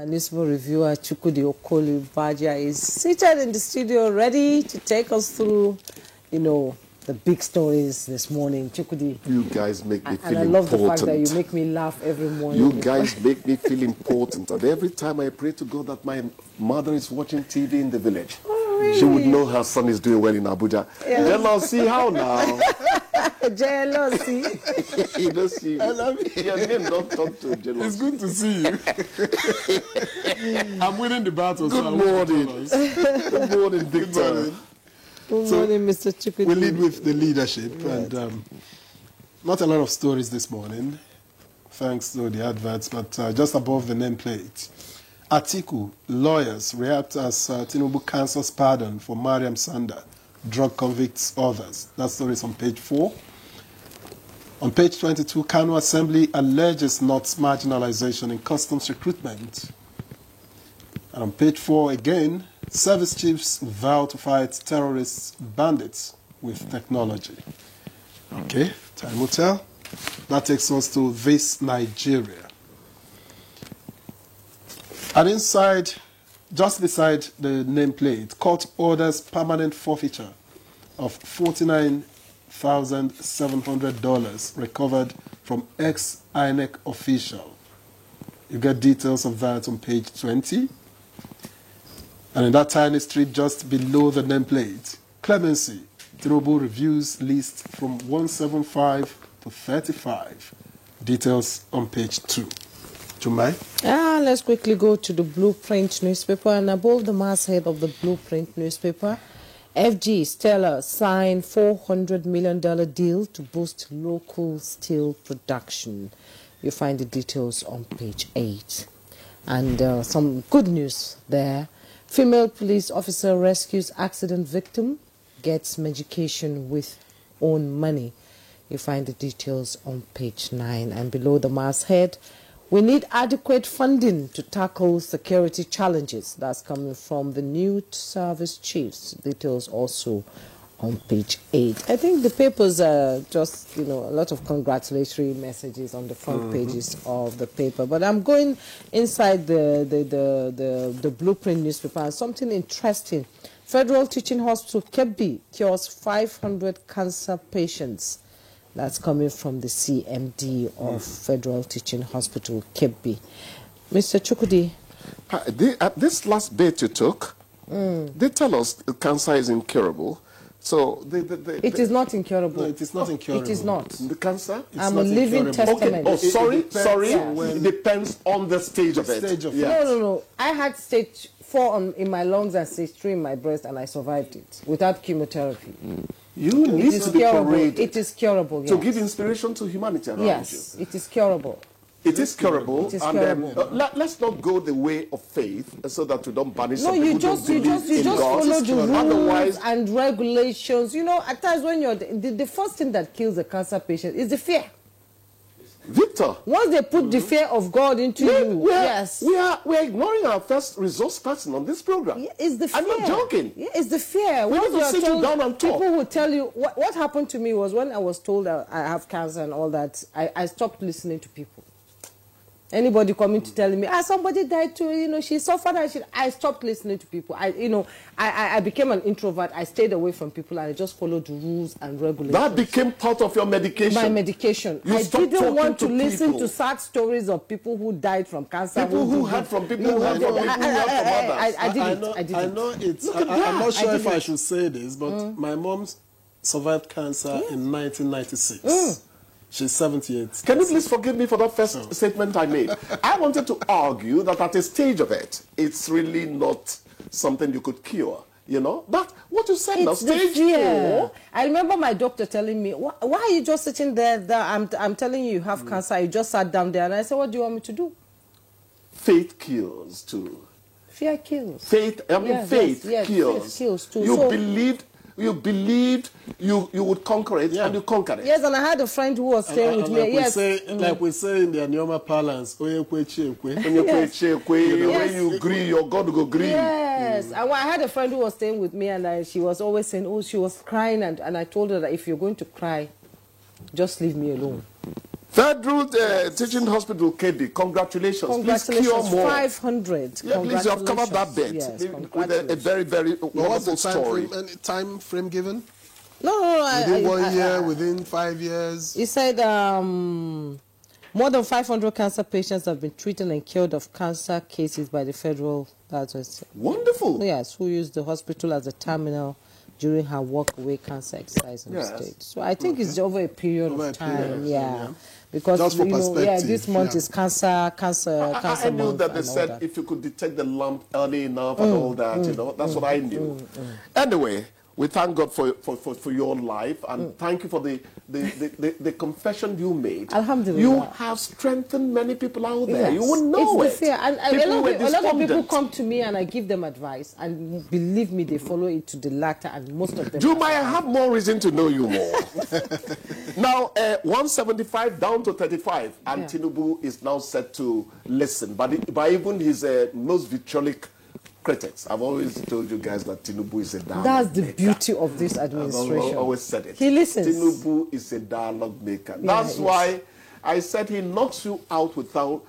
newspaper reviewer Chukwudi Okoli-Baja is seated in the studio ready to take us through, the big stories this morning. Chukwudi. You guys make me feel important. And I love the fact that you make me laugh every morning. You guys make me feel important. And every time I pray to God that my mother is watching TV in the village, really? She would know her son is doing well in Abuja. Yeah. Jealousy, how now? Jealousy. You don't see. Your name don't talk to jealousy. It's good to see you. I'm winning the battle. Good morning. Good morning, Victor. Good morning, Mr. Chukwudi. We lead with the leadership, right. And not a lot of stories this morning, thanks to the adverts, but just above the nameplate. Atiku, lawyers react as Tinubu cancels pardon for Mariam Sanda, drug convicts others. That story is on page 4. On page 22, Kano Assembly alleges not marginalization in customs recruitment. And on page 4 again, service chiefs vow to fight terrorists, bandits with technology. Okay, time will tell. That takes us to this Nigeria. And inside, just beside the nameplate, court orders permanent forfeiture of $49,700 recovered from ex-INEC official. You get details of that on page 20. And in that tiny street just below the nameplate, clemency, Tinubu reviews list from 175 to 35. Details on page 2. Jumai? Let's quickly go to the Blueprint newspaper. And above the masthead of the Blueprint newspaper, FG Stella signed $400 million deal to boost local steel production. You find the details on page 8. And some good news there. Female police officer rescues accident victim, gets medication with own money. You find the details on page 9. And below the masthead, we need adequate funding to tackle security challenges. That's coming from the new service chiefs. Details also on page 8. I think the papers are just, a lot of congratulatory messages on the front pages of the paper. But I'm going inside the Blueprint newspaper, and something interesting. Federal Teaching Hospital, Kebbi, cures 500 cancer patients. That's coming from the CMD of Federal Teaching Hospital, Kebbi. Mr. Chukwudi. This last bit you took, they tell us cancer is incurable. So it is not incurable. No, it is not incurable. It is not. The cancer? I'm a living testament. Okay. Oh, sorry. Yeah. It depends on the stage of it. No. I had stage 4 in my lungs and stage 3 in my breast, and I survived it without chemotherapy. You need to be paraded. It is curable, yes. To give inspiration to humanity around you. Yes, it is curable. It is curable. It is curable. Let's not go the way of faith so that we don't banish some you people just follow the rules Otherwise, and regulations. At times when you're the first thing that kills a cancer patient is the fear. Victor, once they put the fear of God into you, yes, we're ignoring our first resource person on this program. Yeah, it's the fear. I'm not joking. Yeah, it's the fear. We need to sit you down and talk. People will tell you what happened to me was when I was told I have cancer and all that. I stopped listening to people. Anybody coming to tell me, somebody died too, she suffered, and I stopped listening to people. I became an introvert. I stayed away from people, and I just followed the rules and regulations. That became part of your medication. My medication. I didn't want to listen to sad stories of people who died from cancer. People who had from people who had from people who had from others. I did I know it's. I'm not sure if I should say this, but my mom survived cancer in 1996. She's 78. Can you please forgive me for that first statement I made? I wanted to argue that at a stage of it, it's really not something you could cure, But what you said now, stage 4. I remember my doctor telling me, why are you just sitting there? I'm telling you have cancer. You just sat down there. And I said, what do you want me to do? Faith kills too. Fear kills. Faith kills. Faith kills too. You believed you would conquer it, and you conquered it. Yes, and I had a friend who was staying with me. Like we say in the normal parlance, when you agree, your God will agree. Yes, and I had a friend who was staying with me, and she was always saying, she was crying, and I told her that if you're going to cry, just leave me alone. Federal Teaching Hospital, KB, congratulations. Congratulations, Please cure more. 500. Yeah, please, you have covered that bit. Yes, with a very, very wonderful story. Any time frame given? No, within 1 year, within 5 years? He said more than 500 cancer patients have been treated and cured of cancer cases by the federal. That's what it said. Wonderful. Yes, who used the hospital as a terminal during her walk-away cancer exercise in the state. So I think it's over a period of time. Yeah. Because just for perspective, this month is cancer I knew month that they said that. if you could detect the lump early enough and all that, that's what I knew. Anyway, we thank God for your life, and thank you for the confession you made. Alhamdulillah. You have strengthened many people out there. Yes. You wouldn't know it's the it. fear. And a lot of people come to me and I give them advice, and believe me, they follow it to the latter, and most of them... You might have more reason to know you more. Now, 175 down to 35, and Tinubu is now set to listen. By even his most vitriolic critics. I've always told you guys that Tinubu is a dialogue That's the maker. beauty of this administration. I've always said it. He listens. Tinubu is a dialogue maker. That's why I said he knocks you out without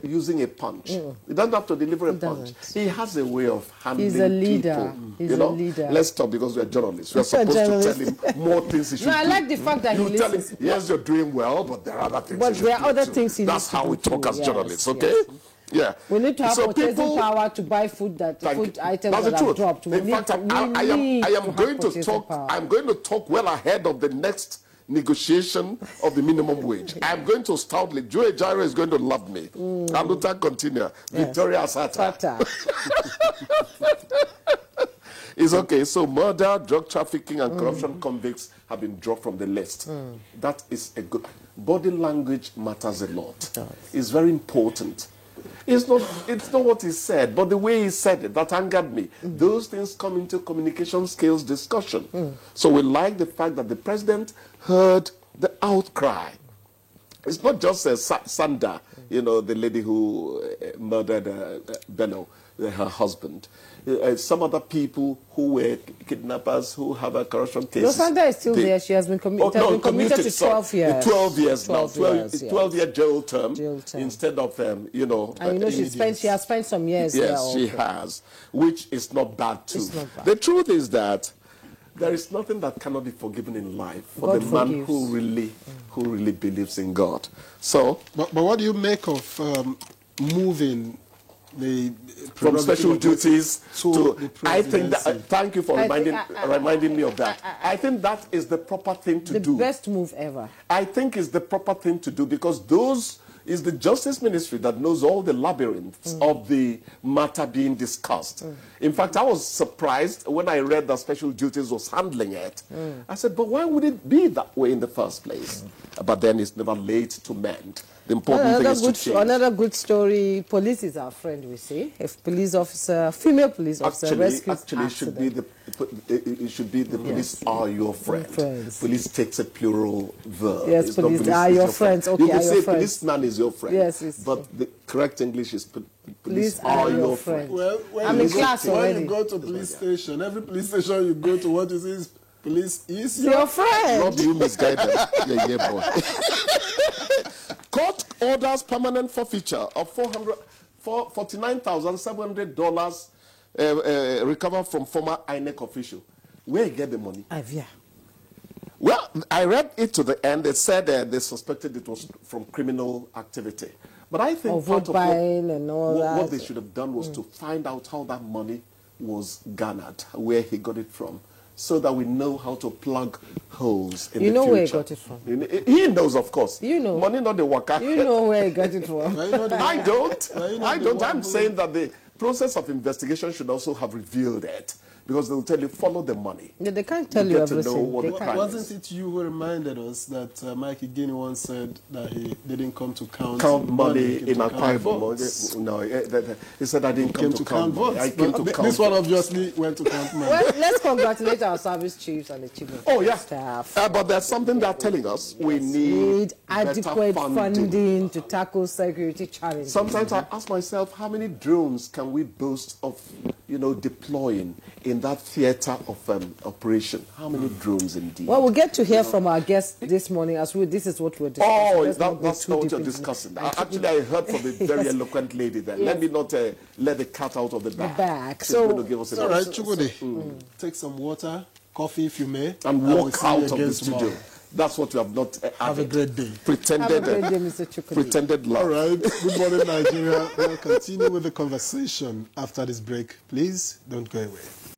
using a punch. He doesn't have to deliver a punch. He has a way of handling He's a leader. people. He's a leader. Let's talk because we're journalists. We're supposed to tell him more things he should do. I like the fact that he listens. Tell him, yes, you're doing well, but there are other things But there are other things he That's how we talk as journalists, okay? Yes. Yeah. We need to have purchasing power to buy food items that have dropped. In fact, I am going to talk. I'm going to talk well ahead of the next negotiation of the minimum wage. I'm going to stoutly. Joe Ejiro is going to love me. Aluta continue. Victoria Sata. It's okay. So murder, drug trafficking, and corruption convicts have been dropped from the list. That is a good. Body language matters a lot. It's very important. It's not what he said, but the way he said it, that angered me. Those things come into communication skills discussion. So we like the fact that the president heard the outcry. It's not just Sanda, the lady who murdered Bello, her husband. Some other people who were kidnappers who have a corruption case. No, Sanda is still there. She has been committed to 12 years. 12 years now. 12-year jail term instead of, And she has spent some years there. Yes, she has, which is not bad too. It's not bad. The truth is that there is nothing that cannot be forgiven in life for God the man forgives. who really believes in God. So, but what do you make of moving the from special duties to the I think that thank you for reminding me of that. I I think that is the proper thing to do. The best move ever. I think it's the proper thing to do because those is the Justice Ministry that knows all the labyrinths of the matter being discussed. In fact, I was surprised when I read that special duties was handling it. I said, but why would it be that way in the first place? But then it's never late to mend. The important thing is to change. Another good story, police is our friend, we say. If female police officer rescues it should be the police are your friends. Police takes a plural verb. Yes, police are your friends. Okay, you can say friends. policeman is your friend. Yes, but the correct English is police are your friends. Well, I'm in class already. When you go to police station, every police station you go to, what you see is police is your friend. Not you misguide them. Yeah, boy. Court orders permanent forfeiture of $49,700 recovered from former INEC official. Where you get the money? Avia. Well, I read it to the end. It said they suspected it was from criminal activity. But I think part of what they should have done was to find out how that money was garnered, where he got it from, so that we know how to plug holes in the future. You know where he got it from? He knows, of course. You know. Money not the worker. You know where he got it from. I don't. I'm saying that the process of investigation should also have revealed it. Because they'll tell you, follow the money. Yeah, they can't tell you everything. Wasn't it you who reminded us that Mike Igini once said that he didn't come to count money in a votes? No, he said I didn't come to count votes. I came to count. This one obviously went to count money. Well, let's congratulate our service chiefs and the chief of staff. But there's something they're telling us. We need adequate funding to tackle security challenges. Sometimes I ask myself, how many drones can we boast of, deploying in in that theater of operation, how many drones indeed? Well, we'll get to hear from our guest this morning as this is what we're discussing. Oh, Let's not go that's too not what deep you're into discussing. it. Actually, I heard from a very eloquent lady there. Yes. Let me not let the cat out of the bag. She's going So, to give us All right, Chukwudi, take some water, coffee if you may. and we'll walk see you out of again the studio. tomorrow. That's what we have not added. Have a great day. Pretended, have a great day, Mr. Chukwudi. pretended love. All right. Good morning, Nigeria. We'll continue with the conversation after this break. Please don't go away.